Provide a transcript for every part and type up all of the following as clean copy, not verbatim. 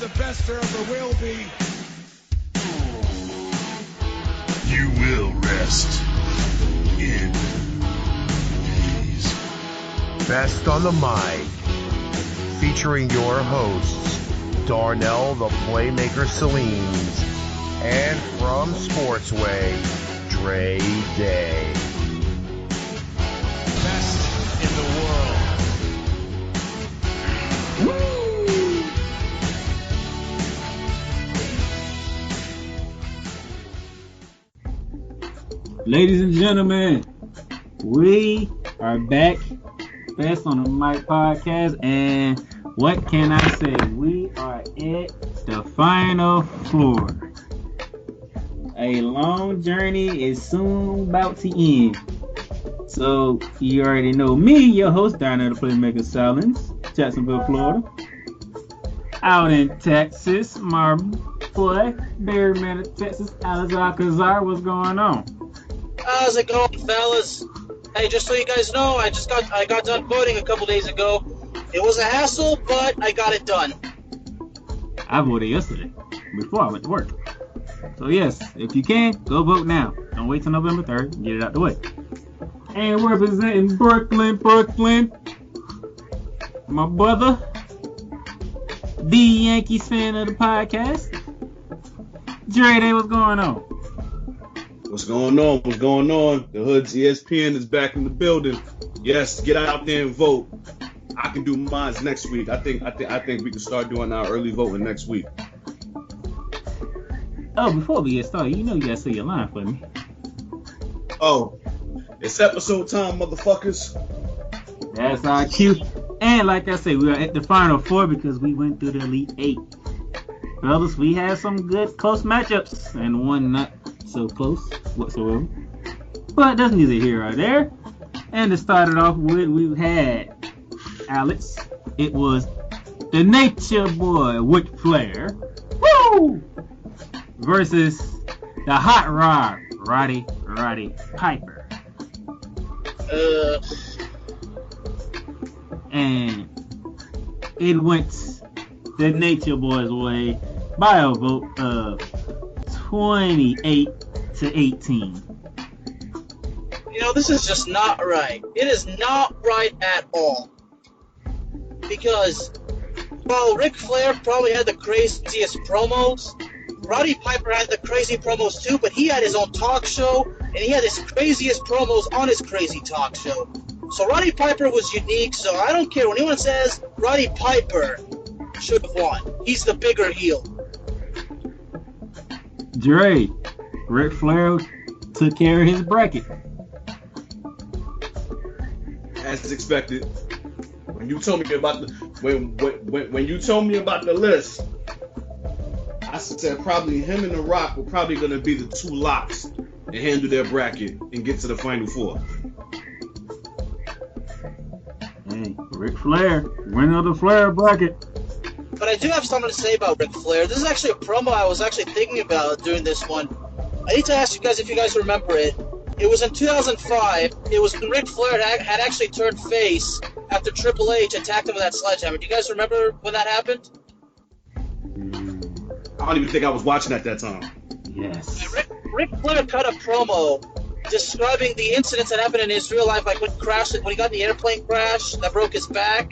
the best there ever will be. You will rest in peace. Best on the Mic, featuring your hosts, Darnell the Playmaker Saleens, and from Sportsway, Dre Day. Best in the world. Ladies and gentlemen, we are back, Best on the Mic podcast, and what can I say? We are at the final floor. A long journey is soon about to end. So, you already know me, your host, Darnell the Playmaker Saleens, Jacksonville, Florida. Out in Texas, my boy, Berryman of Texas, Alex Alcazar, what's going on? How's it going, fellas? Hey, just so you guys know, I got done voting a couple days ago. It was a hassle, but I got it done. I voted yesterday, before I went to work. So yes, if you can, go vote now. Don't wait till November 3rd, get it out the way. And representing Brooklyn, my brother, the Yankees fan of the podcast, Dre Day, what's going on? What's going on? What's going on? The Hood's ESPN is back in the building. Yes, get out there and vote. I can do mine next week. I think we can start doing our early voting next week. Oh, before we get started, you know you gotta say your line for me. Oh, it's episode time, motherfuckers. That's our cue. And like I said, we are at the Final Four because we went through the Elite Eight. Fellas, we had some good close matchups and one not so close whatsoever. But that's neither here or there. And to start it off with, we had Alex. It was the Nature Boy Ric Flair. Woo! Versus the Hot Rod Roddy Piper. And it went the Nature Boy's way by a vote of 28-18. You know, this is just not right. It is not right at all. Because while Ric Flair probably had the craziest promos, Roddy Piper had the crazy promos too, but he had his own talk show, and he had his craziest promos on his crazy talk show. So Roddy Piper was unique, so I don't care when anyone says Roddy Piper should have won. He's the bigger heel. Dre, Ric Flair took care of his bracket. As expected. When you told me about the when you told me about the list, I said probably him and The Rock were probably going to be the two locks and handle their bracket and get to the Final Four. Hey, Ric Flair, winner of the Flair bracket. But I do have something to say about Ric Flair. This is actually a promo I was actually thinking about during this one. I need to ask you guys if you guys remember it. It was in 2005. It was when Ric Flair had actually turned face after Triple H attacked him with that sledgehammer. Do you guys remember when that happened? I don't even think I was watching at that time. Yes. Ric Flair cut a promo describing the incidents that happened in his real life, like when he got in the airplane crash that broke his back,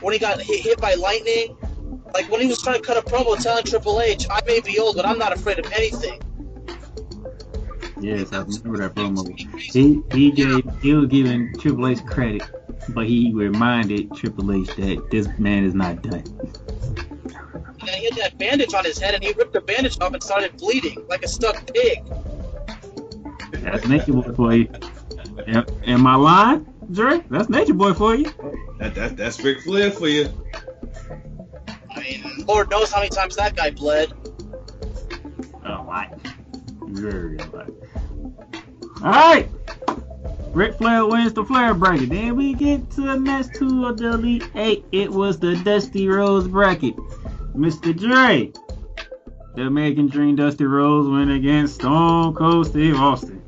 when he got hit by lightning, like when he was trying to cut a promo telling Triple H, I may be old, but I'm not afraid of anything. Yes, I remember that promo. He was giving Triple H credit, but he reminded Triple H that this man is not done. And he had that bandage on his head, and he ripped the bandage off and started bleeding like a stuck pig. That's Nature Boy for you. Am I lying, Dre? That's Nature Boy for you. That's Ric Flair for you. I mean, Lord knows how many times that guy bled. A lot. Very a lot. Alright. Ric Flair wins the Flair bracket. Then we get to the next two of the Elite Eight. It was the Dusty Rhodes bracket. Mr. Dre, the American Dream Dusty Rhodes went against Stone Cold Steve Austin.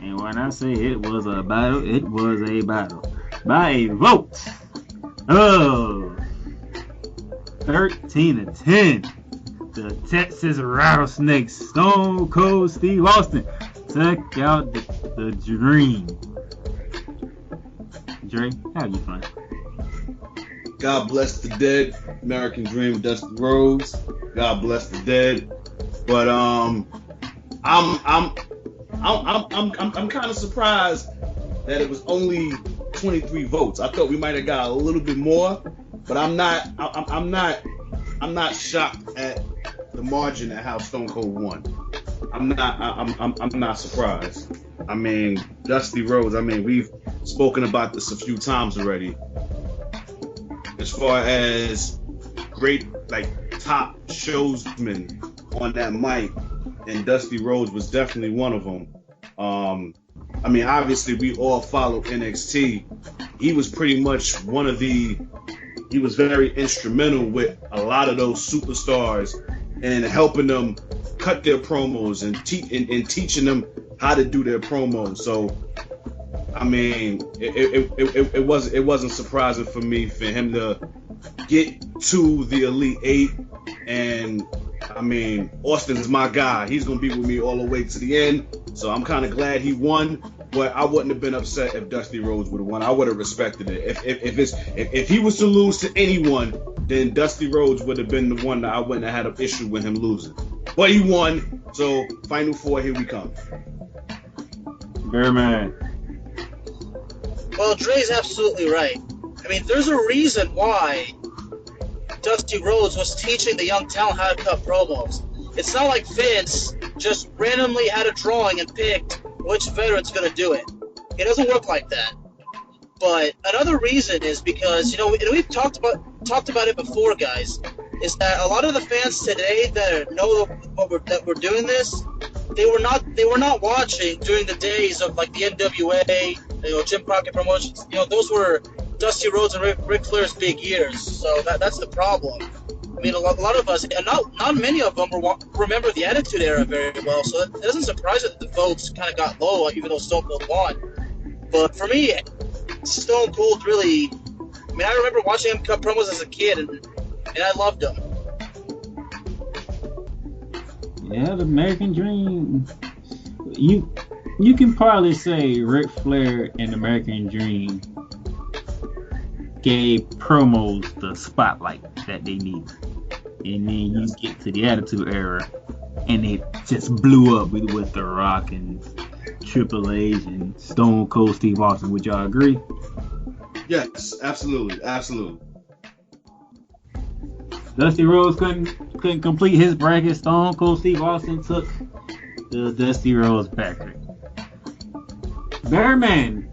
And when I say it was a battle, it was a battle. By a vote of 13-10. The Texas Rattlesnakes, Stone Cold Steve Austin, took out the Dream. Dre, how you feeling? God bless the dead. American Dream, Dusty Rhodes. God bless the dead. But I'm kind of surprised that it was only 23 votes. I thought we might have got a little bit more, but I'm not shocked at the margin at how Stone Cold won. I'm not surprised. I mean, Dusty Rhodes, we've spoken about this a few times already. As far as great, top showsmen on that mic, and Dusty Rhodes was definitely one of them. Obviously we all follow NXT. He was pretty much he was very instrumental with a lot of those superstars and helping them cut their promos and teaching them how to do their promos. So, it wasn't surprising for me for him to get to the Elite Eight. And Austin is my guy. He's gonna be with me all the way to the end. So I'm kind of glad he won. But I wouldn't have been upset if Dusty Rhodes would have won. I would have respected it. If he was to lose to anyone, then Dusty Rhodes would have been the one that I wouldn't have had an issue with him losing. But he won, so Final Four, here we come. Very man. Well, Dre's absolutely right. There's a reason why Dusty Rhodes was teaching the young talent how to cut promos. It's not like Vince just randomly had a drawing and picked which veteran's going to do it. It doesn't work like that. But another reason is because, and we've talked about it before, guys, is that a lot of the fans today that know that we're doing this, they were not watching during the days of the NWA, Jim Crockett Promotions. Those were Dusty Rhodes and Ric Flair's big years. So that's the problem. A lot of us, and not many of them remember the Attitude Era very well, so it doesn't surprise us that the votes kind of got low, even though Stone Cold won. But for me, Stone Cold really, I remember watching him cut promos as a kid, and I loved him. Yeah, the American Dream. You can probably say Ric Flair and American Dream gave promos the spotlight that they needed. And then you get to the Attitude Era, and it just blew up with The Rock and Triple H and Stone Cold Steve Austin. Would y'all agree? Yes, absolutely. Dusty Rhodes couldn't complete his bracket. Stone Cold Steve Austin took the Dusty Rhodes bracket. Bearman,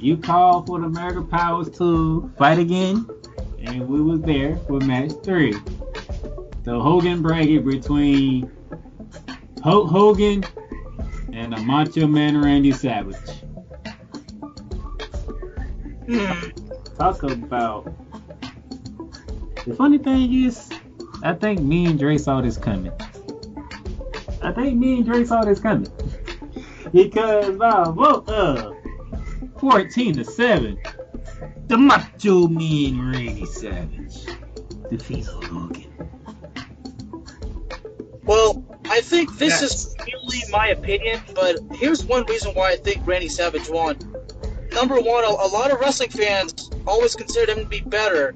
you called for the American Powers to fight again, and we was there for match 3. The Hogan bracket between Hulk Hogan and the Macho Man Randy Savage. Talk about. The funny thing is, I think me and Dre saw this coming. Because I vote 14-7. The Macho Man Randy Savage defeats Hulk Hogan. Well, I think this is purely my opinion, but here's one reason why I think Randy Savage won. Number one, a lot of wrestling fans always considered him to be better,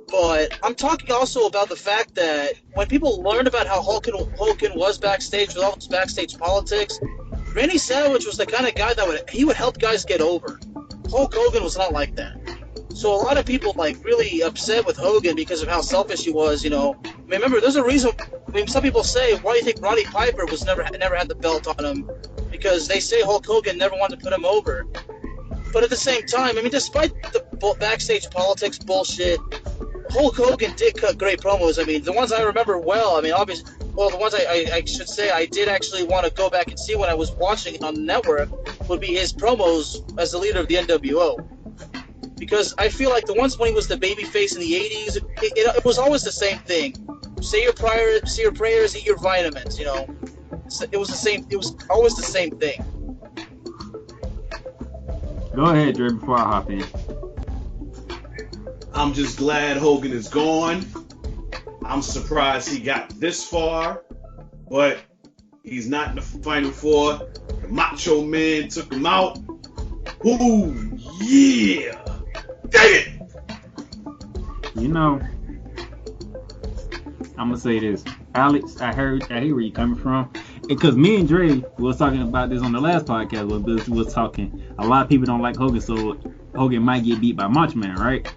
but I'm talking also about the fact that when people learned about how Hogan was backstage with all his backstage politics, Randy Savage was the kind of guy that would help guys get over. Hulk Hogan was not like that. So a lot of people really upset with Hogan because of how selfish he was, Remember, there's a reason. Some people say, why do you think Roddy Piper was never had the belt on him? Because they say Hulk Hogan never wanted to put him over. But at the same time, despite the backstage politics bullshit, Hulk Hogan did cut great promos. The ones I remember well, obviously, the ones I should say I did actually want to go back and see when I was watching it on the network would be his promos as the leader of the NWO. Because I feel like the ones when he was the babyface in the 80s, it was always the same thing. Say your prayers, eat your vitamins, It was the same. It was always the same thing. Go ahead, Dre, before I hop in. I'm just glad Hogan is gone. I'm surprised he got this far, but he's not in the Final Four. The Macho Man took him out. Ooh, yeah! Dang it! You know, I'm gonna say this, Alex. I hear where you're coming from, because me and Dre was talking about this on the last podcast. Where Bill was talking. A lot of people don't like Hogan, so Hogan might get beat by Macho Man, right?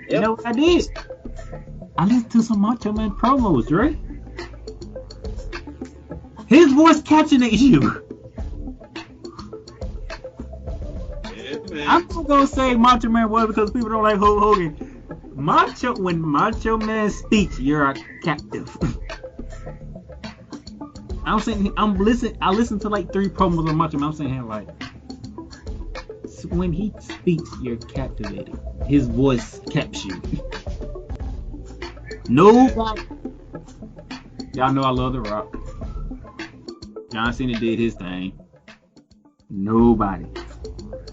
Yep. You know what I did? I listened to some Macho Man promos, Dre. His voice captioned you. Yeah, I'm not gonna say Macho Man was because people don't like Hulk Hogan. When Macho Man speaks, you're a captive. I listened to like 3 promos of Macho Man. I'm saying like, when he speaks, you're captivated. His voice caps you. Nobody. Y'all know I love The Rock. John Cena did his thing. Nobody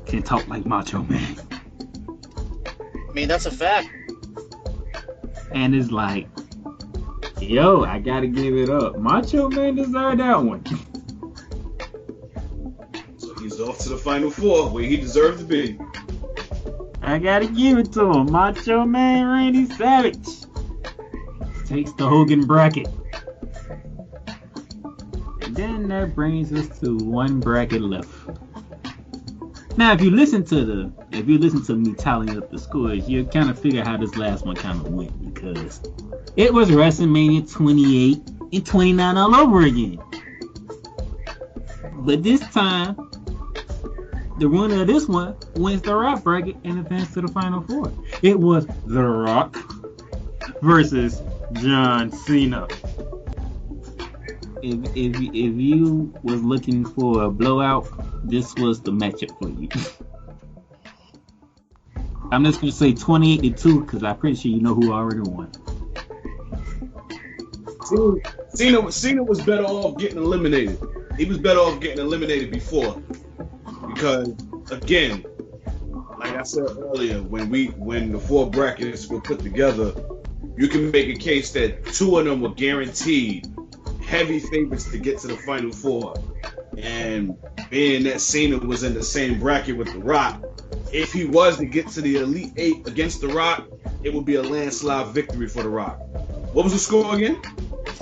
can talk like Macho Man. I mean, that's a fact. And it's like, yo, I gotta give it up. Macho Man deserved that one. So he's off to the Final Four, where he deserves to be. I gotta give it to him. Macho Man Randy Savage takes the Hogan bracket. And then that brings us to one bracket left. Now, if you listen to me tallying up the scores, you kind of figure how this last one kind of went, because it was WrestleMania 28 and 29 all over again. But this time, the winner of this one wins the Rock bracket and advances to the Final Four. It was The Rock versus John Cena. If you was looking for a blowout, this was the matchup for you. I'm just gonna say 28-2 because I'm pretty sure you know who already won. Cena was better off getting eliminated. He was better off getting eliminated before, because again, like I said earlier, when the 4 brackets were put together, you can make a case that 2 of them were guaranteed heavy favorites to get to the Final Four. And being that Cena was in the same bracket with The Rock, if he was to get to the Elite 8 against The Rock, it would be a landslide victory for The Rock. What was the score again?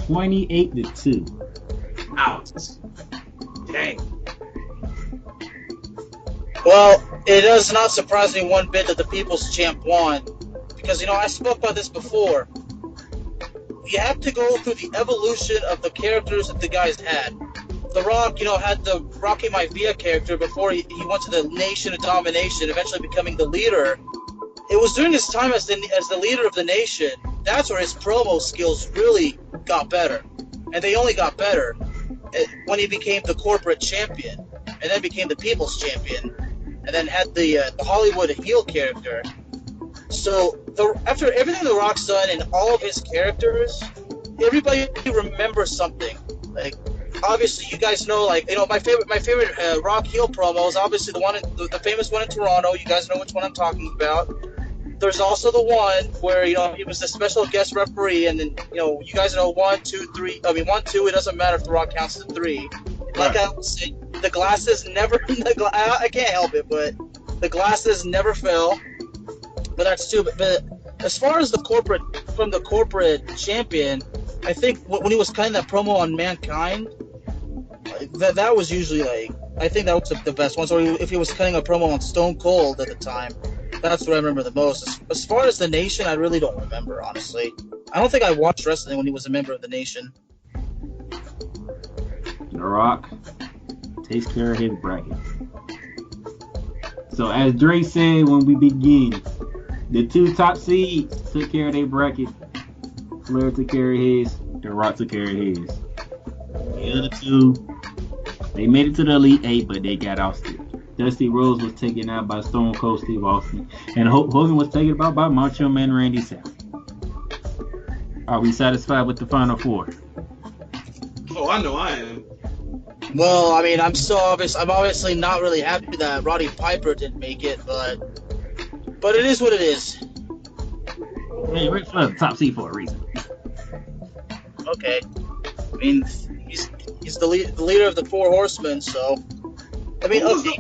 28-2. Out. Dang. Well, it does not surprise me one bit that the People's Champ won, because, I spoke about this before. You have to go through the evolution of the characters that the guys had. The Rock, had the Rocky Maivia character before he went to the Nation of Domination, eventually becoming the leader. It was during his time as the leader of the Nation, that's where his promo skills really got better. And they only got better when he became the corporate champion, and then became the People's Champion, and then had the Hollywood heel character. So after everything The Rock's done and all of his characters, everybody remembers something. Like, obviously, you guys know, my favorite Rock heel promo is obviously the famous one in Toronto. You guys know which one I'm talking about. There's also the one where he was the special guest referee, and then you guys know 1, 2, 3. 1, 2. It doesn't matter if The Rock counts to 3. Like I was saying, the glasses never. I can't help it, but the glasses never fell. But that's too. But as far as the corporate champion, I think when he was cutting that promo on Mankind, that was usually I think that was the best one. So if he was cutting a promo on Stone Cold at the time, that's what I remember the most. As far as the Nation, I really don't remember, honestly. I don't think I watched wrestling when he was a member of the Nation. The Rock takes care of his bracket. So as Dre said when we begin, the 2 top seeds took care of their bracket. Flair took care of his. The Rock took care of his. The other 2, they made it to the Elite 8, but they got ousted. Dusty Rhodes was taken out by Stone Cold Steve Austin, and Hogan was taken out by Macho Man Randy Savage. Are we satisfied with the Final Four? Oh, I know I am. Well, I mean, I'm obviously not really happy that Roddy Piper didn't make it, but it is what it is. Hey, Ric Flair's the top seed for a reason. Okay. I mean, he's the leader of the Four Horsemen, so. I mean, okay.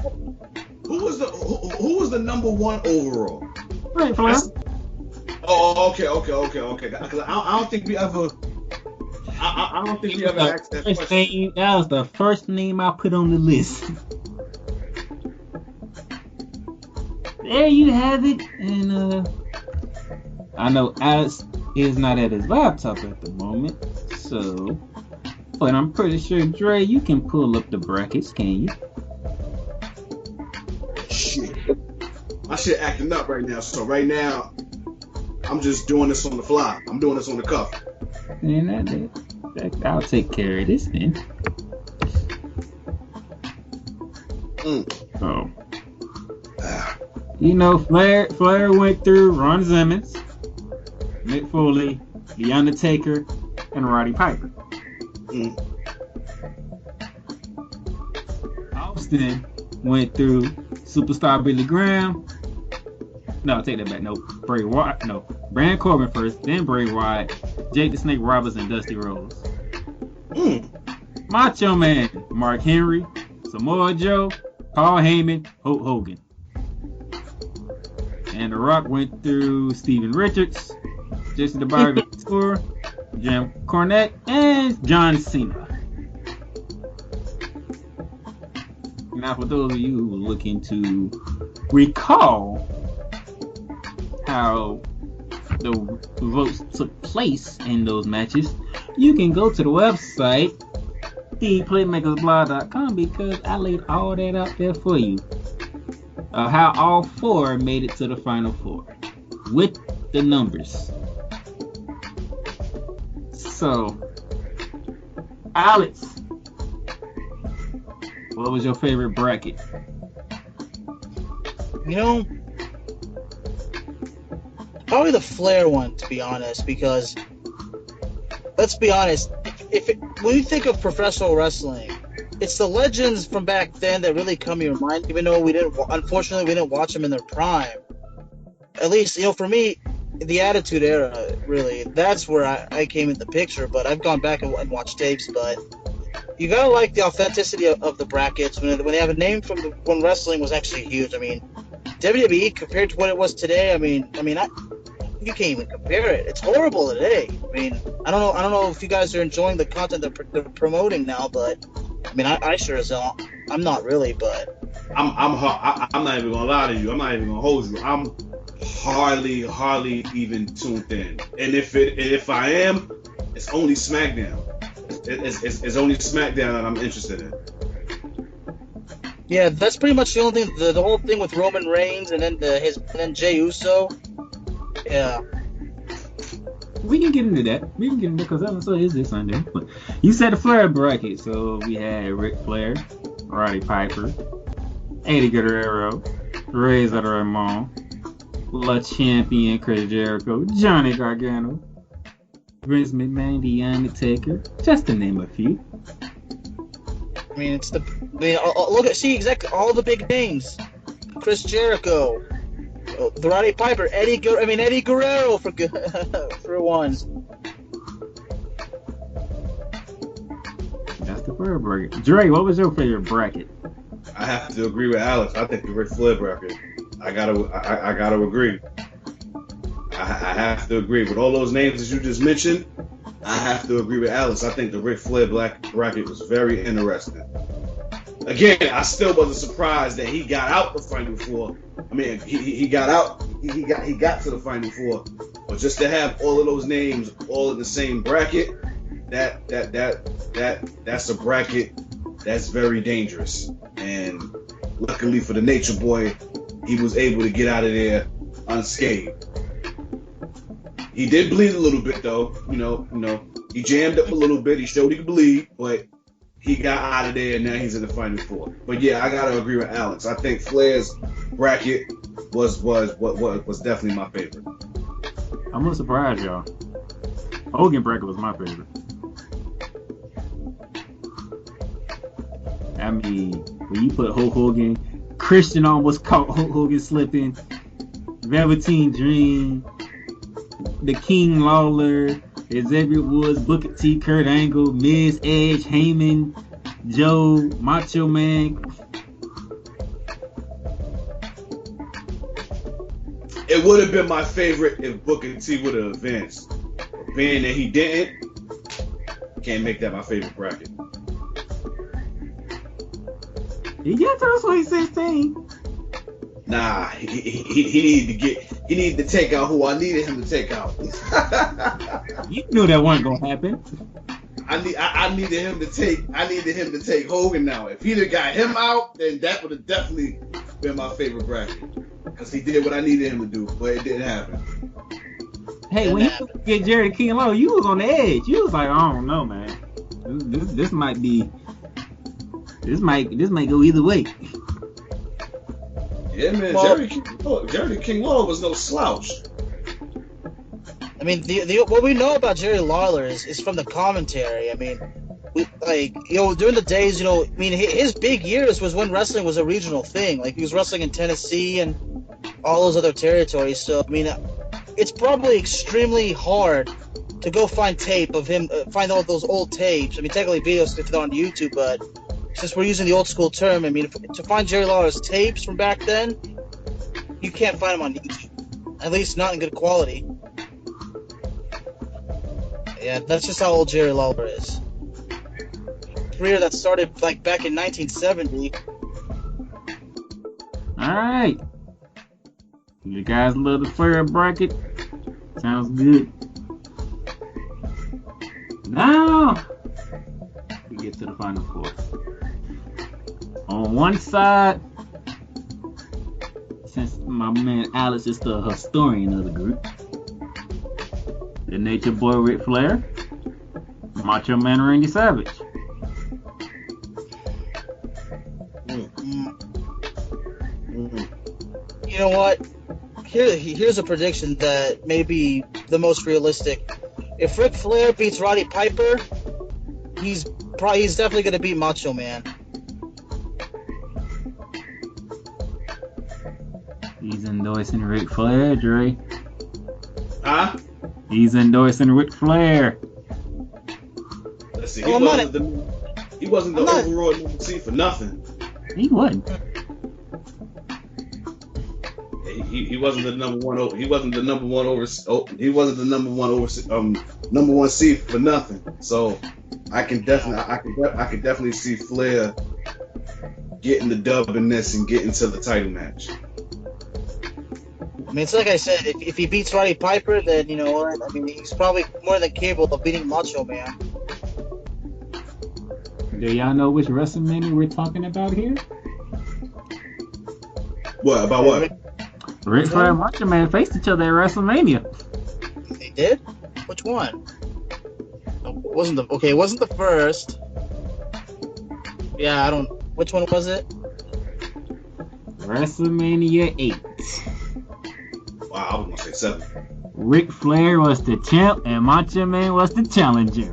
Who was the number one overall? Ric Flair. Oh, okay. Because I don't think we ever. I don't think we ever asked that question. That was the first name I put on the list. There you have it, and I know Alex is not at his laptop at the moment, so, but I'm pretty sure, Dre, you can pull up the brackets, can you? Shit. My shit acting up right now, so right now, I'm just doing this on the fly. I'm doing this on the cuff. And I'll take care of this then. Oh. You know, Flair went through Ron Simmons, Mick Foley, The Undertaker, and Roddy Piper. Austin went through Superstar Billy Graham. No, I take that back. No, Bray Wyatt. No, Baron Corbin first, then Bray Wyatt, Jake the Snake Roberts, and Dusty Rhodes. Macho Man, Mark Henry, Samoa Joe, Paul Heyman, Hulk Hogan. And The Rock went through Steven Richards, Jason DeBarge, Jim Cornette, and John Cena. Now, for those of you who are looking to recall how the votes took place in those matches, you can go to the website, theplaymakersblog.com, because I laid all that out there for you. How all four made it to the final four with the numbers. So, Alex, what was your favorite bracket? You know, probably the Flair one, to be honest, because let's be honest, when you think of professional wrestling, it's the legends from back then that really come to your mind, even though unfortunately we didn't watch them in their prime. At least, for me, the Attitude Era, really, that's where I came in the picture, but I've gone back and watched tapes, but you gotta like the authenticity of the brackets when they have a name from when wrestling was actually huge. I mean, WWE compared to what it was today, you can't even compare it. It's horrible today. I mean, I don't know if you guys are enjoying the content they're promoting now, but I mean, I sure as hell, I'm not really, but I'm not even gonna lie to you. I'm not even gonna hold you. I'm hardly even tuned in. And if I am, it's only SmackDown. It's only SmackDown that I'm interested in. Yeah, that's pretty much the only thing. The whole thing with Roman Reigns and then Jey Uso. Yeah. We can get into that. Because episode is this Sunday. But you said the Flair bracket, so we had Ric Flair, Roddy Piper, Eddie Guerrero, Razor Ramon, La Champion Chris Jericho, Johnny Gargano, Vince McMahon, The Undertaker, just to name a few. I mean, exactly all the big names. Chris Jericho, the Roddy Piper, Eddie Guerrero for one. That's the Flair bracket. Dre, what was your favorite bracket? I have to agree with Alex. I think the Ric Flair bracket. I gotta agree. I have to agree with all those names that you just mentioned. I have to agree with Alex. I think the Ric Flair bracket was very interesting. Again, I still wasn't surprised that he got out the Final Four. I mean, he got out. He got to the Final Four. But just to have all of those names all in the same bracket, that's a bracket that's very dangerous. And luckily for the Nature Boy, he was able to get out of there unscathed. He did bleed a little bit though, you know. He jammed up a little bit. He showed he could bleed, but he got out of there and now he's in the Final Four. But yeah, I gotta agree with Alex. I think Flair's bracket was definitely my favorite. I'm gonna surprise y'all. Hogan bracket was my favorite. I mean, when you put Hulk Hogan, Christian almost caught Hulk Hogan slipping, Velveteen Dream, the King Lawler, Xavier Woods, Booker T, Kurt Angle, Miz, Edge, Heyman, Joe, Macho Man. It would have been my favorite if Booker T would have advanced. But being that he didn't, can't make that my favorite bracket. He got to the Sweet 16. Nah, he needed to take out who I needed him to take out. You knew that wasn't gonna happen. I needed him to take Hogan now. If he'd have got him out, then that would have definitely been my favorite bracket. Because he did what I needed him to do, but it didn't happen. Hey, when you get Jerry the King Low, you was on the edge. You was like, I don't know, man. This might go either way. Yeah, man. Well, Jerry King Law was no slouch. I mean, what we know about Jerry Lawler is from the commentary. I mean, during the days, his big years was when wrestling was a regional thing. Like, he was wrestling in Tennessee and all those other territories. So, I mean, it's probably extremely hard to go find tape of him, find all those old tapes. I mean, technically videos if they're on YouTube, but since we're using the old school term, I mean, to find Jerry Lawler's tapes from back then, you can't find them on YouTube. At least not in good quality. Yeah, that's just how old Jerry Lawler is. Career that started like back in 1970. Alright. You guys love the fair bracket? Sounds good. Now we get to the final four. On one side, since my man Alex is the historian of the group, the Nature Boy Ric Flair, Macho Man Randy Savage. You know what? Here's a prediction that may be the most realistic. If Ric Flair beats Roddy Piper, he's definitely going to beat Macho Man. He's endorsing Ric Flair, Dre. Huh? He's endorsing Ric Flair. Let's see. He wasn't the overall number C for nothing. He wasn't. He wasn't the number one. He wasn't the number one over. He wasn't the number one seed for nothing. So I can definitely see Flair getting the dub in this and getting to the title match. I mean, it's like I said, if he beats Roddy Piper, then you know what? I mean, he's probably more than capable of beating Macho Man. Do y'all know which WrestleMania we're talking about here? What about what? Ric Flair and Macho Man faced each other at WrestleMania. They did? Which one? It wasn't the first. Yeah, which one was it? WrestleMania 8. Wow, I was gonna say 7. Ric Flair was the champ and Macho Man was the challenger.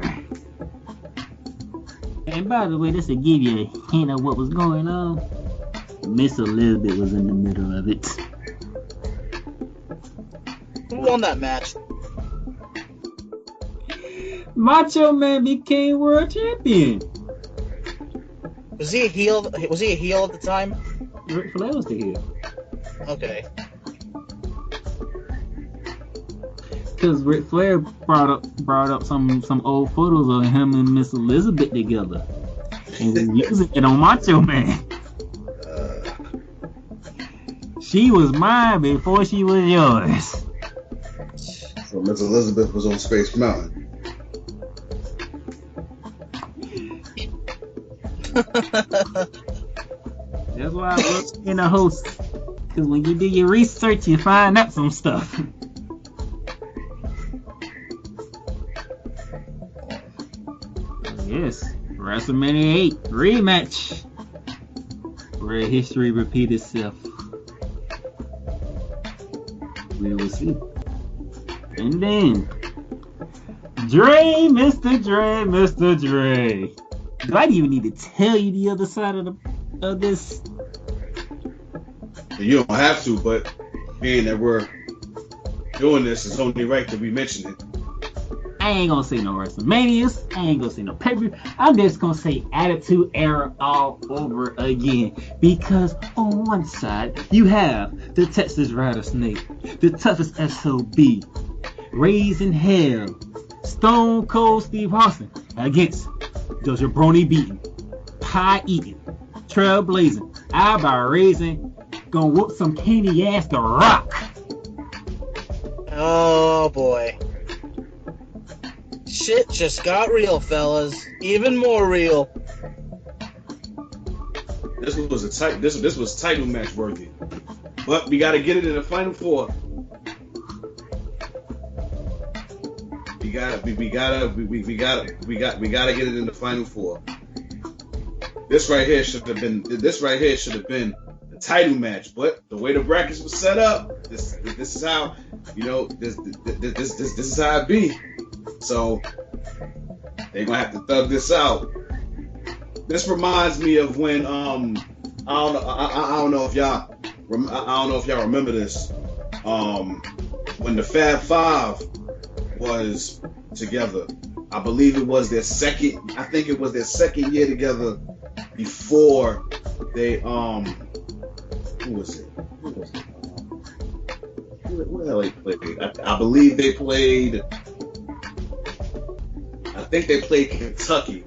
And by the way, this will give you a hint of what was going on. Miss Elizabeth was in the middle of it. Who won that match? Macho Man became world champion. Was he a heel? Was he a heel at the time? Ric Flair was the heel. Okay. Because Ric Flair brought up some old photos of him and Miss Elizabeth together, and was using it on Macho Man. She was mine before she was yours. So Miss Elizabeth was on Space Mountain. That's why I love being a host. Because when you do your research, you find out some stuff. Yes, WrestleMania 8 rematch, where history repeats itself. We will see. And then, Mr. Dre. Do I even need to tell you the other side of this? You don't have to, but being that we're doing this, it's only right that we mention it. I ain't gonna say no WrestleManias. I ain't gonna say no pay-per-view. I'm just gonna say Attitude Era all over again. Because on one side, you have the Texas Rattlesnake, the toughest SOB, Raising Hell, Stone Cold Steve Austin against the jabroni beating, pie eating, trailblazing, eyebrow raising, gonna whoop some candy ass The Rock. Oh boy. Shit just got real, fellas. Even more real. This was title match worthy, but we gotta get it in the final four. We gotta get it in the final four. This right here should have been the title match, but the way the brackets were set up, this is how, this is how it be. So they're gonna have to thug this out. This reminds me of when I don't know if y'all remember this. When the Fab Five was together, I believe it was their second. I think it was their second year together before they who was it? Who the hell they played? I believe they played. I think they played Kentucky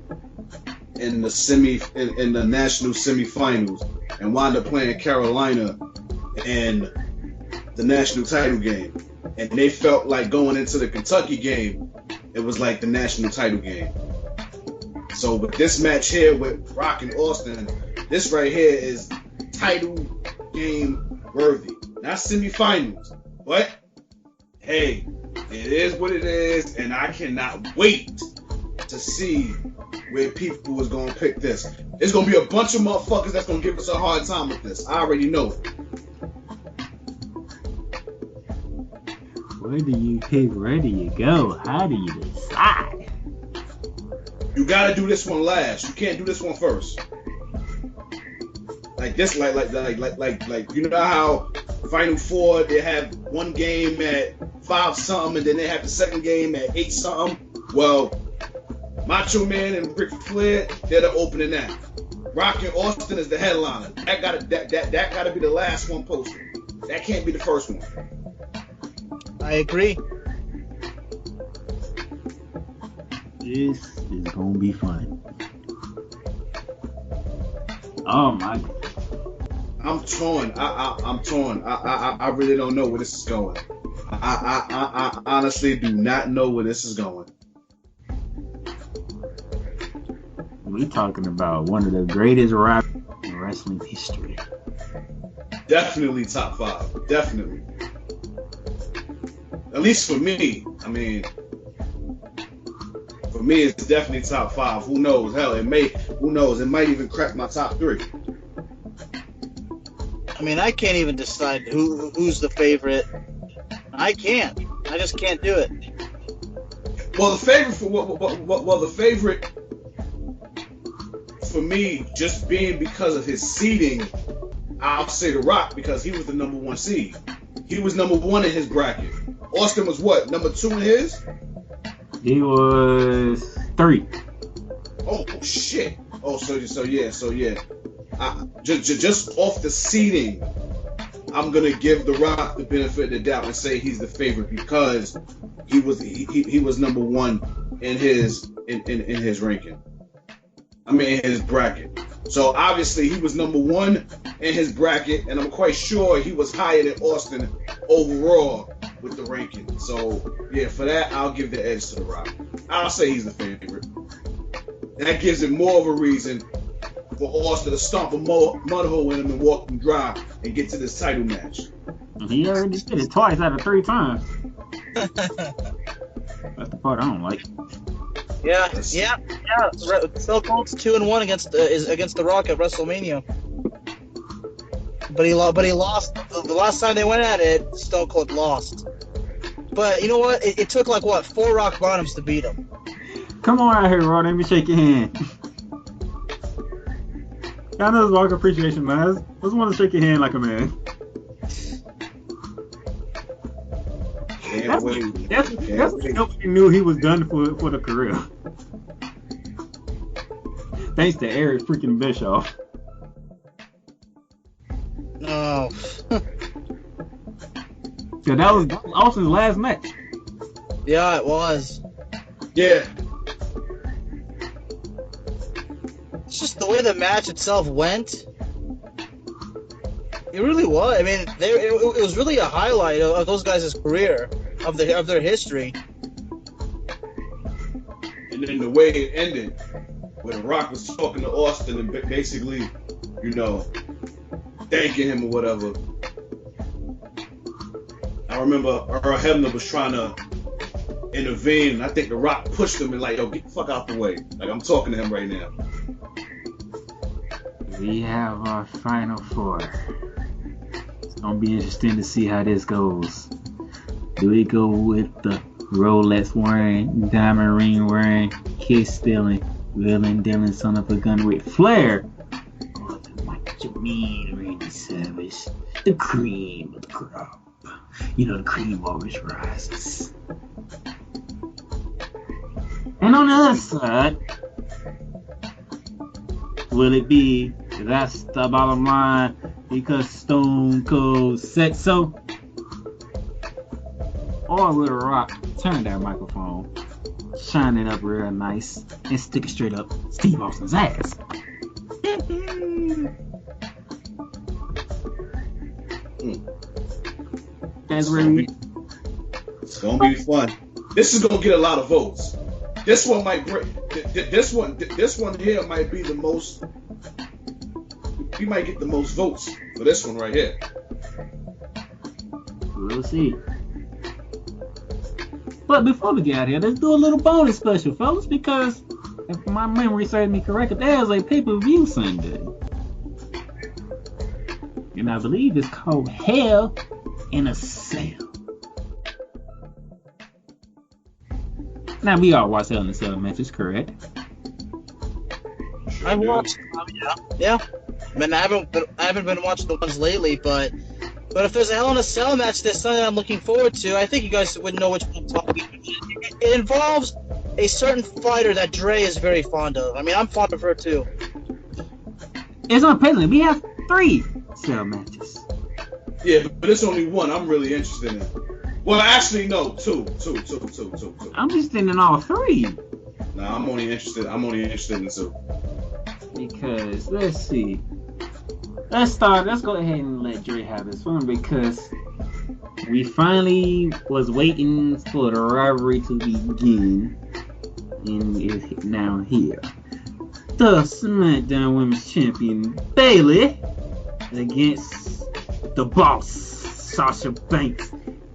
in the national semifinals and wound up playing Carolina in the national title game. And they felt like going into the Kentucky game, it was like the national title game. So with this match here with Rock and Austin, this right here is title game worthy. Not semifinals, but hey, it is what it is, and I cannot wait to see where people is gonna pick this. It's gonna be a bunch of motherfuckers that's gonna give us a hard time with this. I already know. Where do you pick? Where do you go? How do you decide? You gotta do this one last. You can't do this one first. Like this, like you know how Final Four they have one game at 5 something, and then they have the second game at 8 something. Well, Macho Man and Ric Flair, they're the opening act. Rock and Austin is the headliner. That gotta be the last one posted. That can't be the first one. I agree. This is gonna be fun. Oh my! I'm torn. I'm torn. I really don't know where this is going. I honestly do not know where this is going. We're talking about one of the greatest rivalries in wrestling history. Definitely top 5. Definitely. At least for me. I mean, for me, it's definitely top 5. Who knows? Hell, who knows? It might even crack my top 3. I mean, I can't even decide who's the favorite. I can't. I just can't do it. Well, the favorite for me, just being because of his seeding, I'll say The Rock, because he was the number 1 seed. He was number 1 in his bracket. Austin was what? Number 2 in his? He was 3. Oh shit. Oh, so yeah. Just off the seeding, I'm gonna give The Rock the benefit of the doubt and say he's the favorite because he was number 1 in his ranking. I mean, in his bracket. So obviously he was number 1 in his bracket, and I'm quite sure he was higher than Austin overall with the ranking. So yeah, for that I'll give the edge to The Rock. I'll say he's the favorite. That gives it more of a reason for Austin to stomp a mud hole in him and walk him dry and get to this title match. He already did it twice out of 3 times. That's the part I don't like. Yeah. Stone Cold's 2-1 against The Rock at WrestleMania. But he lost. The last time they went at it, Stone Cold lost. But you know what? It took 4 rock bottoms to beat him. Come on out here, Rod. Let me shake your hand. I know it's Rock Appreciation, man. I just want to shake your hand like a man. Can't wait. That's when nobody knew he was done for the career. Thanks to Eric freaking Bischoff. No. So that was Austin's last match. Yeah, it was. Yeah. It's just the way the match itself went. It really was. I mean, it was really a highlight of those guys' career, of their history. And then the way it ended, when Rock was talking to Austin and basically, thanking him or whatever. I remember Earl Hebner was trying to intervene, and I think The Rock pushed him and like, yo, get the fuck out the way. Like, I'm talking to him right now. We have our final four. It's gonna be interesting to see how this goes. Do we go with the Rolex wearing, diamond ring wearing, kiss stealing, villain dealing son of a gun with Flair? Or the Michael Jamin, Randy Savage, the cream of the crop. The cream always rises. And on the other side, will it be that's the bottom line because Stone Cold said so? Or will The Rock turn that microphone, shine it up real nice, and stick it straight up Steve Austin's ass? That's where it's gonna be fun. This is gonna get a lot of votes. This one might break. This one here might be the most. We might get the most votes for this one right here. We'll see. But before we get out of here, let's do a little bonus special, fellas, because if my memory serves me correct, there's a pay-per-view Sunday. And I believe it's called Hell in a Cell. Now, we all watch Hell in a Cell matches, correct? Sure I've do. watched. Yeah. I mean, I haven't been watching the ones lately, but if there's a Hell in a Cell match this Sunday I'm looking forward to, I think you guys would know which one I'm talking about. It involves a certain fighter that Dre is very fond of. I mean, I'm fond of her too. It's unpleasant. We have 3 cell matches. Yeah, but it's only one I'm really interested in. Well, actually, no, two. I'm just in all 3. Nah, I'm only interested in 2. Because, let's see. Let's go ahead and let Dre have this one because we finally was waiting for the rivalry to begin, and it's now here. The SmackDown Women's Champion Bayley against the boss Sasha Banks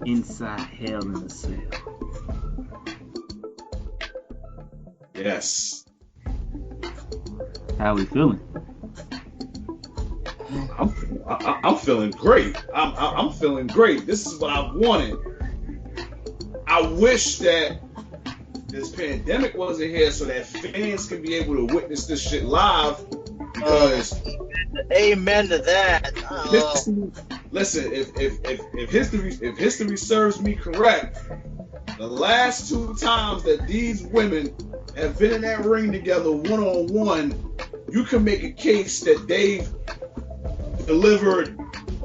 inside Hell in a Cell. Yes. How we feeling? I'm feeling great. I'm feeling great. This is what I wanted. I wish that this pandemic wasn't here so that fans can be able to witness this shit live. Because amen to that. Listen, if history serves me correct, the last 2 times that these women have been in that ring together one-on-one, you can make a case that they've delivered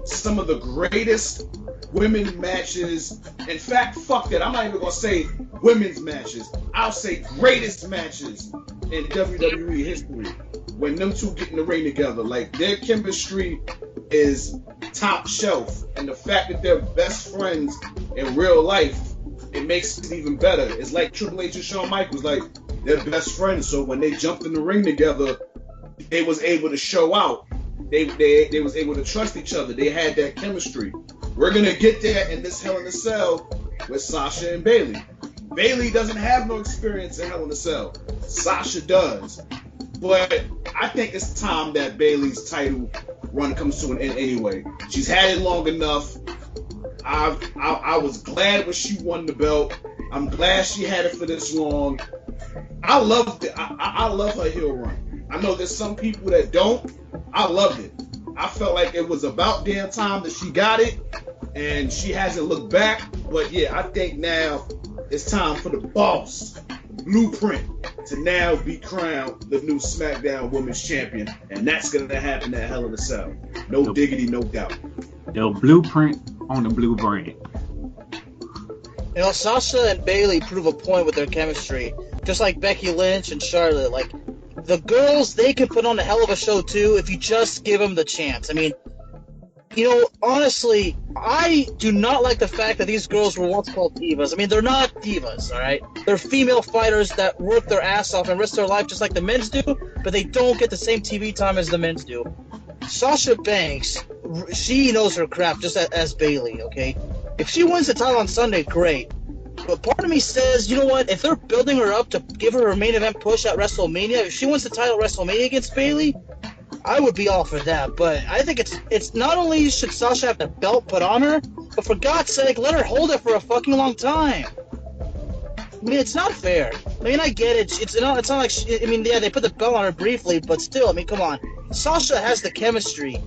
some of the greatest women matches. In fact, fuck that. I'm not even gonna say women's matches. I'll say greatest matches in WWE history. When them two get in the ring together, like their chemistry is top shelf, and the fact that they're best friends in real life, it makes it even better. It's like Triple H and Shawn Michaels, like they're best friends. So when they jumped in the ring together, they was able to show out. They was able to trust each other. They had that chemistry. We're gonna get there in this Hell in a Cell with Sasha and Bayley. Bayley doesn't have no experience in Hell in a Cell. Sasha does. But I think it's time that Bayley's title run comes to an end anyway. She's had it long enough. I was glad when she won the belt. I'm glad she had it for this long. I loved it. I love her heel run. I know there's some people that don't. I loved it. I felt like it was about damn time that she got it, and she hasn't looked back. But yeah, I think now it's time for the boss, Blueprint, to now be crowned the new SmackDown Women's Champion, and that's gonna happen at Hell in a Cell. No diggity, no doubt. The Blueprint on the blue brand. You know, Sasha and Bayley prove a point with their chemistry. Just like Becky Lynch and Charlotte. Like, the girls, they can put on a hell of a show, too, if you just give them the chance. I mean, you know, honestly, I do not like the fact that these girls were once called divas. I mean, they're not divas, all right? They're female fighters that work their ass off and risk their life just like the men's do, but they don't get the same TV time as the men's do. Sasha Banks, she knows her crap just as Bayley, okay? If she wins the title on Sunday, great. But part of me says, you know what? If they're building her up to give her a main event push at WrestleMania, if she wins the title at WrestleMania against Bayley, I would be all for that. But I think it's not only should Sasha have the belt put on her, but for God's sake, let her hold it for a fucking long time. I mean, it's not fair. I mean, I get it. It's not like they put the belt on her briefly, but still, I mean, come on. Sasha has the chemistry.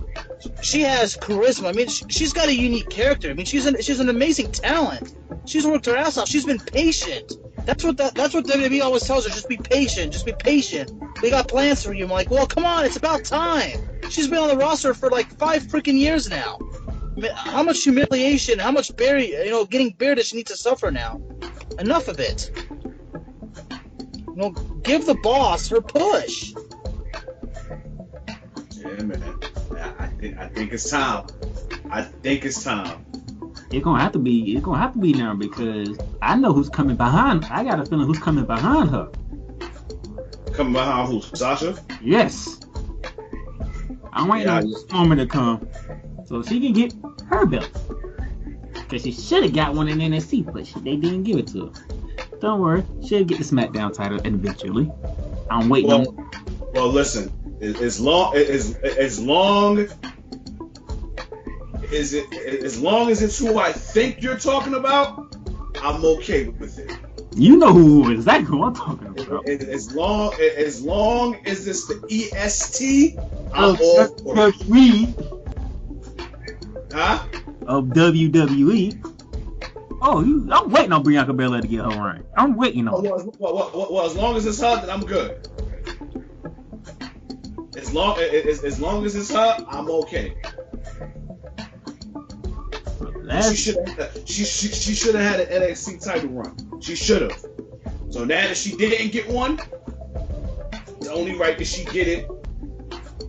She has charisma. I mean, she's got a unique character. I mean, she's an amazing talent. She's worked her ass off. She's been patient. That's what WWE always tells her. Just be patient. Just be patient. We got plans for you. I'm like, well, come on. It's about time. She's been on the roster for like 5 freaking years now. I mean, how much humiliation, how much getting buried does she need to suffer now? Enough of it. You know, give the boss her push. Yeah, man. I think it's time. I think it's time. It's gonna have to be now because I know who's coming behind. I got a feeling who's coming behind her. Coming behind who? Sasha? Yes. I'm waiting on this moment to come so she can get her belt. Because she should have got one in NXT, but they didn't give it to her. Don't worry, she'll get the SmackDown title eventually. I'm waiting on. Well, listen. As long as it's who I think you're talking about, I'm okay with it. You know exactly who I'm talking about. As long as it's the EST, I'm all for it. Huh? Of WWE. Oh, I'm waiting on Bianca Belair to get her reign. I'm waiting on it. Well, as long as it's her, then I'm good. As long as it's her, I'm okay. She should have had an NXT title run. She should have. So now that she didn't get one, it's only right that she get it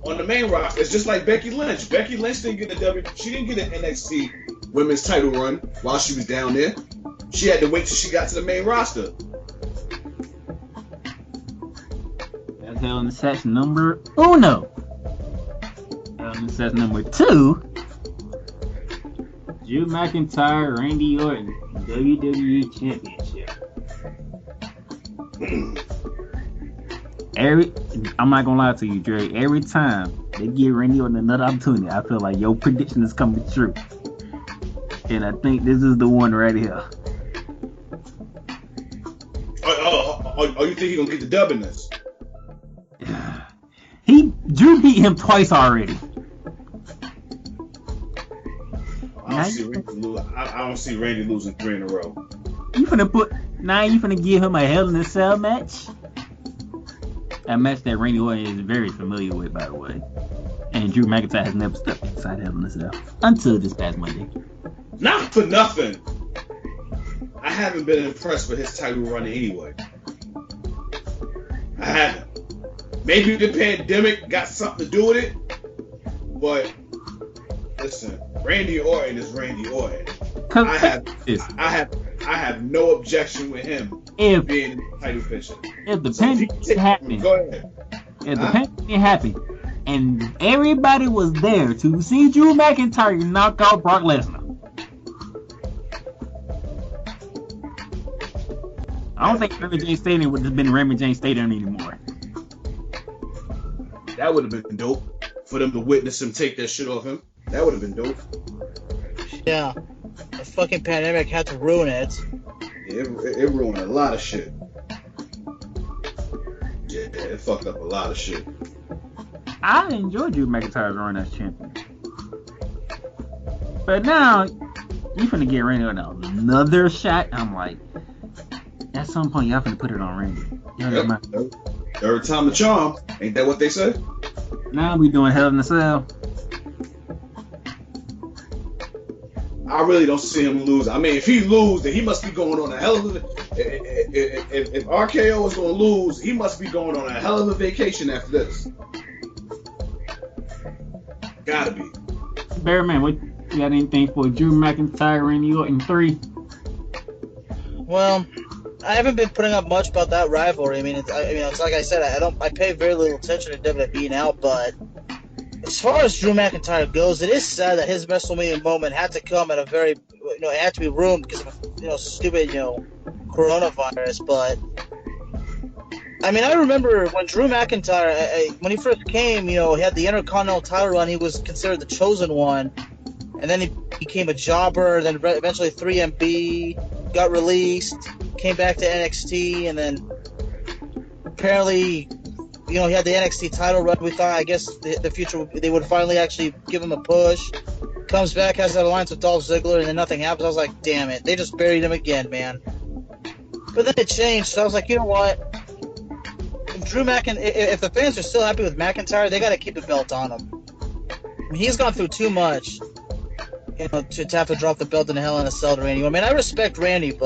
on the main roster. It's just like Becky Lynch. Becky Lynch didn't get she didn't get an NXT women's title run while she was down there. She had to wait till she got to the main roster. That's Hell in a Cell number uno. Hell in a Cell number 2. Drew McIntyre, Randy Orton, WWE Championship. I'm not gonna lie to you, Dre. Every time they give Randy Orton another opportunity, I feel like your prediction is coming true. And I think this is the one right here. Oh, you think he's gonna get the dub in this? Drew beat him twice already. I don't see Randy losing 3 in a row. You finna give him a Hell in a Cell match? A match that Randy Orton is very familiar with, by the way. And Drew McIntyre has never stepped inside Hell in a Cell until this past Monday. Not for nothing. I haven't been impressed with his title run anyway. I haven't. Maybe the pandemic got something to do with it, but listen, Randy Orton is Randy Orton. I have no objection with him being in the title picture. If the pandemic happened, go ahead. If the pandemic happened, and everybody was there to see Drew McIntyre knock out Brock Lesnar, I don't think Raymond James Stadium would have been Raymond James Stadium anymore. That would have been dope for them to witness him take that shit off him. That would have been dope. Yeah, the fucking pandemic had to ruin it. Yeah, it ruined a lot of shit. Yeah, it fucked up a lot of shit. I enjoyed Drew McIntyre's run as champion. But now, you finna get Randy another shot. I'm like, at some point, y'all finna put it on Randy. You know what I mean? Third time the charm. Ain't that what they say? Now we doing Hell in a Cell. I really don't see him lose. I mean, if he lose, then he must be going on a hell of a. If RKO is going to lose, he must be going on a hell of a vacation after this. Gotta be. Bearman, what you got anything for Drew McIntyre, Randy Orton 3? Well, I haven't been putting up much about that rivalry. I mean, it's like I said, I pay very little attention to WWE now, but as far as Drew McIntyre goes, it is sad that his WrestleMania moment had to come at a very, it had to be ruined because of, stupid, coronavirus. But I mean, I remember when Drew McIntyre, when he first came, he had the Intercontinental title run. He was considered the chosen one, and then he became a jobber. Then eventually 3MB got released, came back to NXT, and then apparently, he had the NXT title run. We thought, I guess, the future, they would finally actually give him a push. Comes back, has that alliance with Dolph Ziggler, and then nothing happens. I was like, damn it. They just buried him again, man. But then it changed, so I was like, you know what? If the fans are still happy with McIntyre, they got to keep the belt on him. I mean, he's gone through too much, to have to drop the belt in the Hell in a Cell to Randy. I mean, I respect Randy,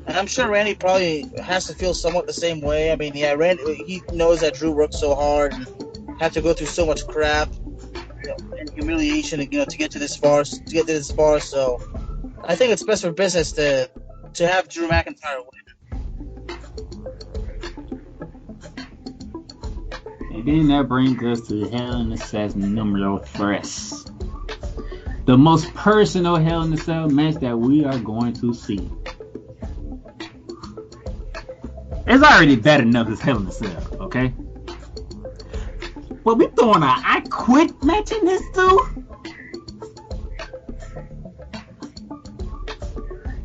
and I'm sure Randy probably has to feel somewhat the same way. I mean, yeah, Randy, he knows that Drew worked so hard and had to go through so much crap, and humiliation, to get to this far. So, I think it's best for business to have Drew McIntyre win. And then that brings us to Hell in a Cell numero 3. The most personal Hell in a Cell match that we are going to see. It's already bad enough as Hell in a Cell, okay? But we throwing a I Quit match in this too?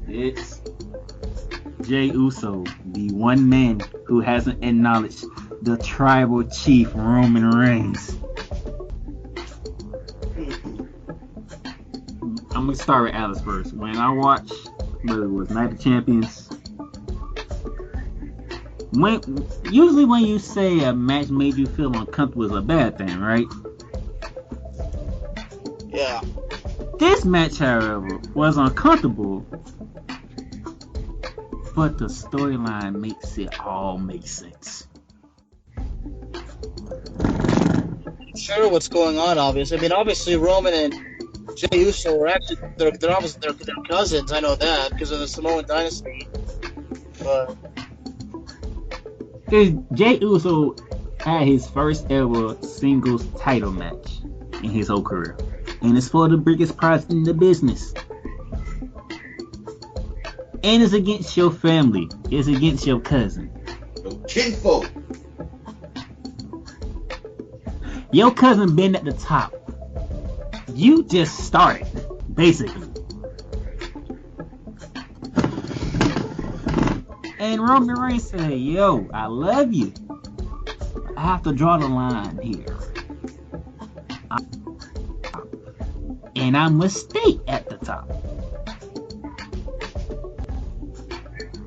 It's Jey Uso, the one man who hasn't acknowledged the tribal chief Roman Reigns. I'm gonna start with Alice first. When I watched, whether it was Night of Champions, usually when you say a match made you feel uncomfortable is a bad thing, right? Yeah. This match, however, was uncomfortable, but the storyline makes it all make sense. Sure, what's going on? Obviously, I mean, obviously Roman and Jey Uso are actually they're cousins. I know that because of the Samoan dynasty. But Jey Uso had his first ever singles title match in his whole career, and it's for the biggest prize in the business. And it's against your family. It's against your cousin. Your kinfolk. Your cousin been at the top. You just started, basically. And Roman Reigns said, yo, I love you. I have to draw the line here. And I must stay at the top.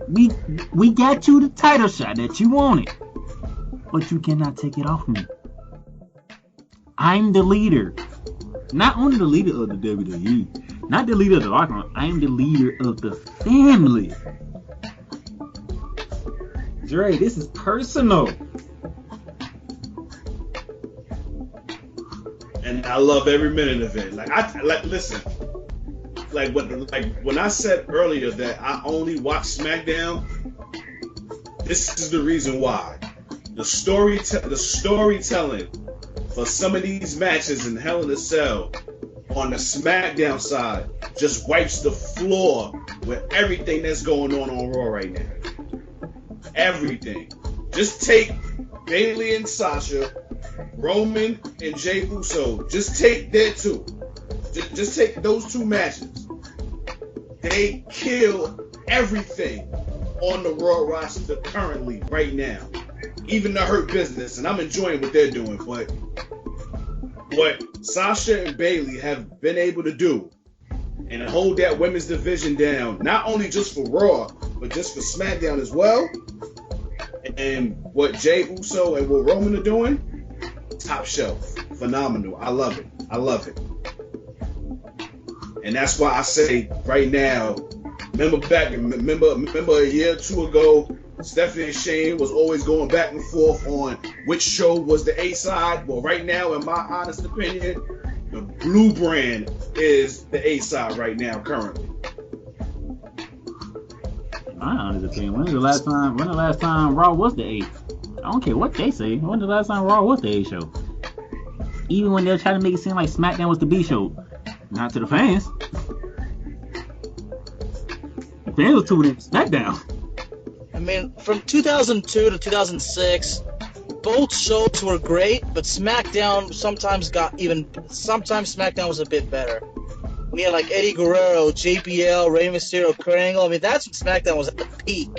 We got you the title shot that you wanted, but you cannot take it off me. I'm the leader. Not only the leader of the WWE, not the leader of the locker room, I am the leader of the family. Dre, this is personal. And I love every minute of it. Listen. When I said earlier that I only watch SmackDown, this is the reason why. The storytelling for some of these matches in Hell in a Cell on the SmackDown side just wipes the floor with everything that's going on Raw right now. Everything. Just take Bayley and Sasha, Roman and Jey Uso. Just take their two. Just take those two matches. They kill everything on the Raw roster currently, right now. Even the Hurt Business, and I'm enjoying what they're doing, but what Sasha and Bayley have been able to do and hold that women's division down, not only just for Raw, but just for SmackDown as well. And what Jey Uso and what Roman are doing, top shelf, phenomenal. I love it. I love it. And that's why I say right now, remember a year or two ago, Stephanie and Shane was always going back and forth on which show was the A side. Well, right now, in my honest opinion, the Blue brand is the A side right now, currently. My honest opinion, when the last time Raw was the A? I don't care what they say. When the last time Raw was the A show? Even when they're trying to make it seem like SmackDown was the B show. Not to the fans. The fans were tuning in SmackDown. I mean, from 2002 to 2006, both shows were great, but SmackDown sometimes SmackDown was a bit better. We had like Eddie Guerrero, JBL, Rey Mysterio, Kurt Angle. I mean, that's when SmackDown was at the peak.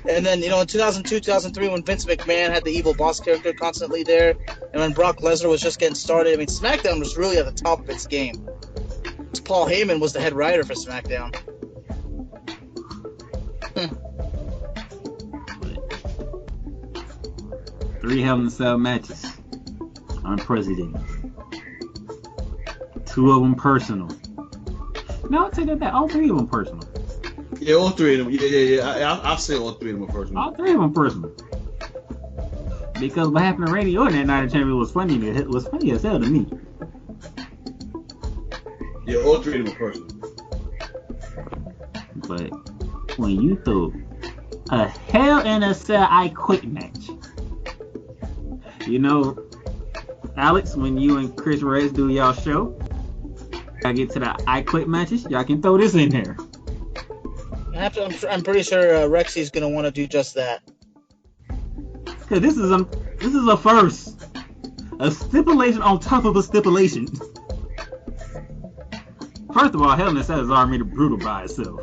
And then, in 2002, 2003, when Vince McMahon had the evil boss character constantly there, and when Brock Lesnar was just getting started, I mean, SmackDown was really at the top of its game. Paul Heyman was the head writer for SmackDown. 3 Hell in a Cell matches. Unprecedented. 2 of them personal. No, I'll take that back. All 3 of them personal. Yeah, all 3 of them. Yeah. I'll say all 3 of them are personal. All 3 of them personal. Because what happened to Randy Orton that night of Champion was funny. It was funny as hell to me. Yeah, all 3 of them are personal. But when you throw a Hell in a Cell I Quit match, Alex, when you and Chris Reyes do y'all show, I get to the I Quit matches, y'all can throw this in there. I'm pretty sure Rexy's gonna want to do just that. Cause this is a first, a stipulation on top of a stipulation. First of all, Hell in a Cell is already brutal by itself.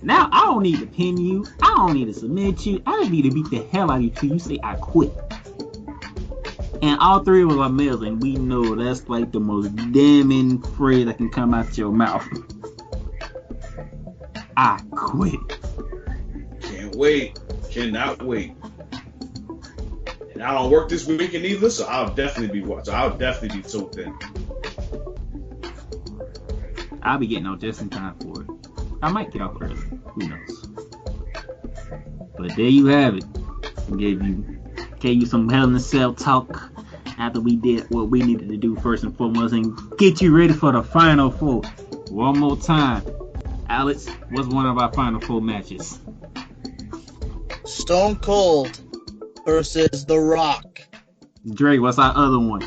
Now I don't need to pin you, I don't need to submit you, I just need to beat the hell out of you till you say I quit. And all 3 of us are males, and we know that's like the most damning phrase that can come out your mouth. I quit. Can't wait. Cannot wait. And I don't work this weekend either, so I'll definitely be watching. I'll definitely be tuned in. I'll be getting out just in time for it. I might get off early. Who knows? But there you have it. Gave you some Hell in a Cell talk after we did what we needed to do first and foremost and get you ready for the Final 4. One more time. Alex, what's one of our Final 4 matches? Stone Cold versus The Rock. Drake, what's our other one?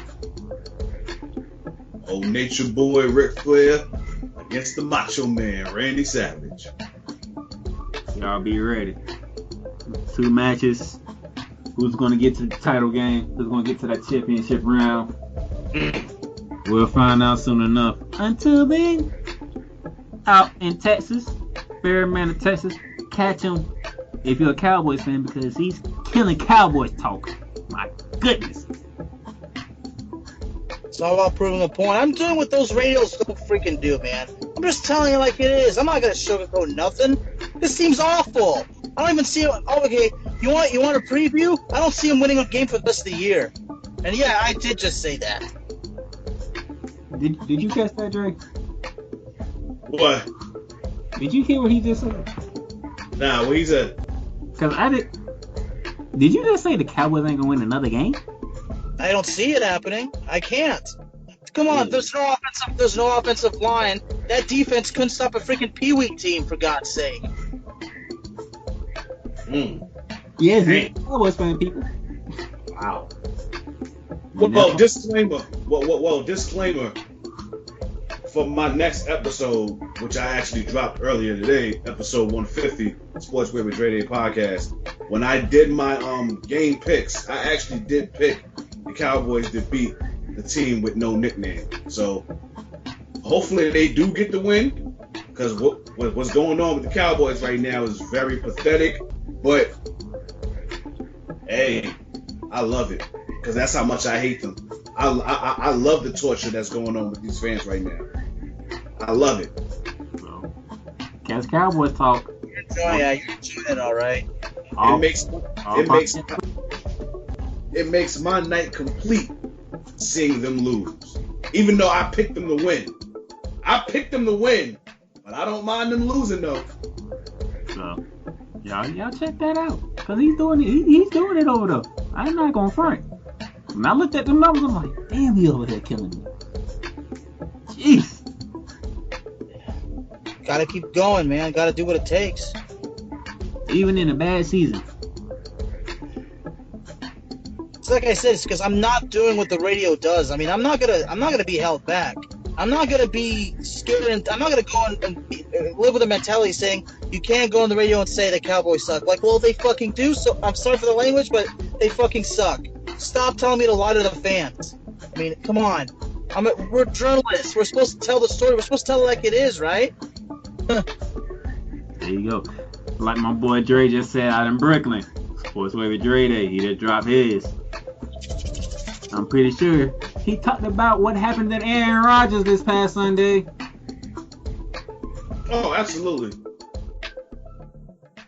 Old Nature Boy Ric Flair against the Macho Man Randy Savage. Y'all be ready. 2 matches. Who's going to get to the title game? Who's going to get to that championship round? We'll find out soon enough. Until then, out in Texas, Fairman of Texas, catch him if you're a Cowboys fan because he's killing Cowboys talk. My goodness. It's all about proving a point. I'm doing what those radios don't freaking do, man. I'm just telling you like it is. I'm not going to sugarcoat nothing. This team's awful. I don't even see it. Oh, okay. You want a preview? I don't see him winning a game for the rest of the year. And yeah, I did just say that. Did you catch that, Drake? What? Did you hear what he just said? Nah, what he said? Cause I did. Did you just say the Cowboys ain't gonna win another game? I don't see it happening. I can't. Come on, there's no offensive line. That defense couldn't stop a freaking Pee-wee team, for God's sake. Yeah, Cowboys fan people. Wow. Well, disclaimer. Well, disclaimer. For my next episode, which I actually dropped earlier today, episode 150, Sportswear with Dre Day podcast. When I did my game picks, I actually did pick the Cowboys to beat the team with no nickname. So hopefully they do get the win, because what's going on with the Cowboys right now is very pathetic. But hey, I love it because that's how much I hate them. I love the torture that's going on with these fans right now. I love it. So, Cats Cowboys talk. You're enjoying it, all right. It makes my night complete seeing them lose. Even though I picked them to win. But I don't mind them losing though. So, y'all check that out. Cause he's doing it. He's doing it over there. I'm not gonna front. When I looked at the numbers, I'm like, damn, he over there killing me. Jeez. Gotta keep going, man. Gotta do what it takes. Even in a bad season. It's like I said, it's because I'm not doing what the radio does. I mean, I'm not gonna be held back. I'm not gonna be scared, and I'm not gonna go and live with a mentality saying you can't go on the radio and say the Cowboys suck. Like, well, they fucking do. So I'm sorry for the language, but they fucking suck. Stop telling me to lie to the fans. I mean, come on. We're journalists. We're supposed to tell the story. We're supposed to tell it like it is, right? There you go. Like my boy Dre just said out in Brooklyn. Sports Wave Dre Day. He just dropped his. I'm pretty sure he talked about what happened to Aaron Rodgers this past Sunday. Oh, absolutely.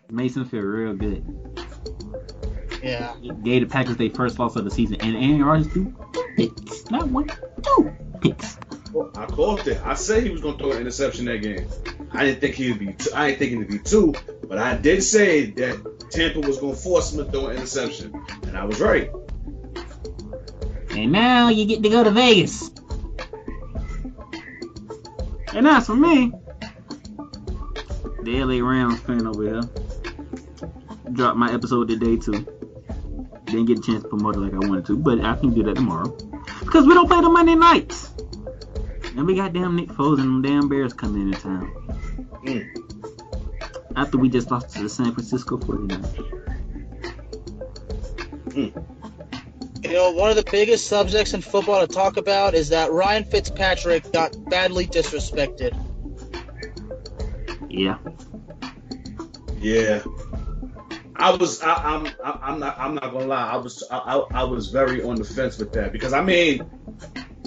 Mason feel real good. Yeah. He gave the Packers their first loss of the season, and Aaron Rodgers threw 2 picks. Not 1, 2 picks. Well, I called it. I said he was going to throw an interception that game. I didn't think he'd be 2, but I did say that Tampa was going to force him to throw an interception, and I was right. And now you get to go to Vegas. And as for me, the LA Rams fan over here, dropped my episode today too. Didn't get a chance to promote it like I wanted to, but I can do that tomorrow. Because we don't play the Monday nights. And we got damn Nick Foles and them damn Bears coming into town. After we just lost to the San Francisco 49ers. You know, one of the biggest subjects in football to talk about is that Ryan Fitzpatrick got badly disrespected. Yeah. I'm not gonna lie. I was very on the fence with that because I mean,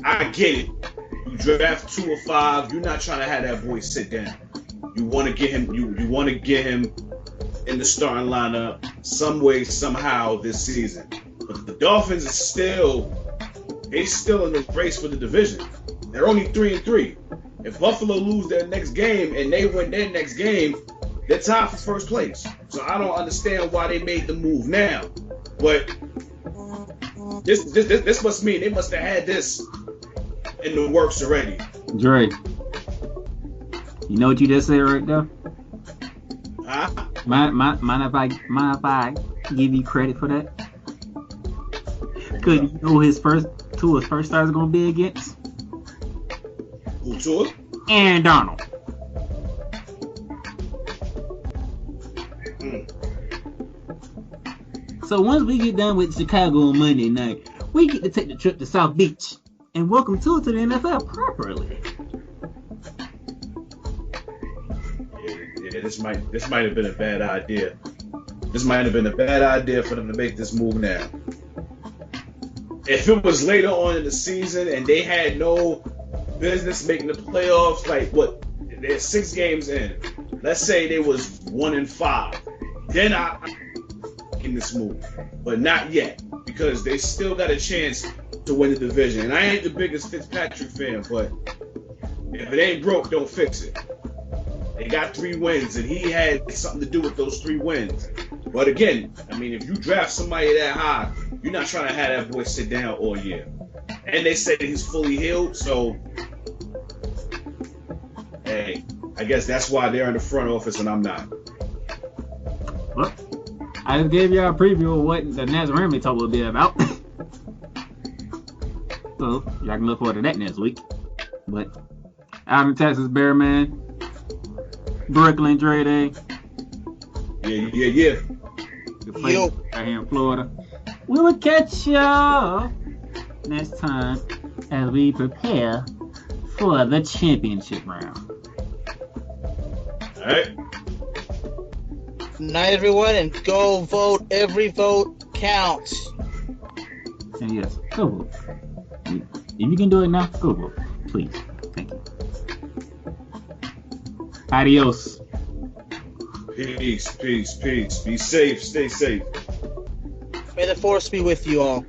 I get it. You draft 2 or 5. You're not trying to have that boy sit down. You want to get him. You want to get him in the starting lineup some way, somehow this season. But the Dolphins are still in the race for the division. They're only 3-3. If Buffalo lose their next game and they win their next game, they're tied for first place. So I don't understand why they made the move now. But this must mean they must have had this in the works already. Dre, you know what you just said right there? Huh? Mind if I give you credit for that? Because you know his first starters are going to be against? Who to it? Aaron Donald. So once we get done with Chicago on Monday night, we get to take the trip to South Beach and welcome to the NFL properly. Yeah, this might have been a bad idea. This might have been a bad idea for them to make this move now. If it was later on in the season and they had no business making the playoffs, like what? They're 6 games in. Let's say they was 1-5. Then I in this move, but not yet because they still got a chance to win the division. And I ain't the biggest Fitzpatrick fan, but if it ain't broke, don't fix it. They got 3 wins, and he had something to do with those 3 wins. But again, I mean, if you draft somebody that high, you're not trying to have that boy sit down all year. And they say that he's fully healed, so hey, I guess that's why they're in the front office and I'm not. Well, I just gave y'all a preview of what the next Ramsey talk will be about. So, y'all can look forward to that next week. But, out in Texas, Bearman, Brooklyn, Dre Day. Yeah. Right here in Florida. We will catch y'all next time as we prepare for the championship round. All right. Night, everyone, and go vote. Every vote counts. And yes, go vote. If you can do it now, go vote. Please. Thank you. Adios. Peace, peace, peace. Be safe. Stay safe. May the force be with you all.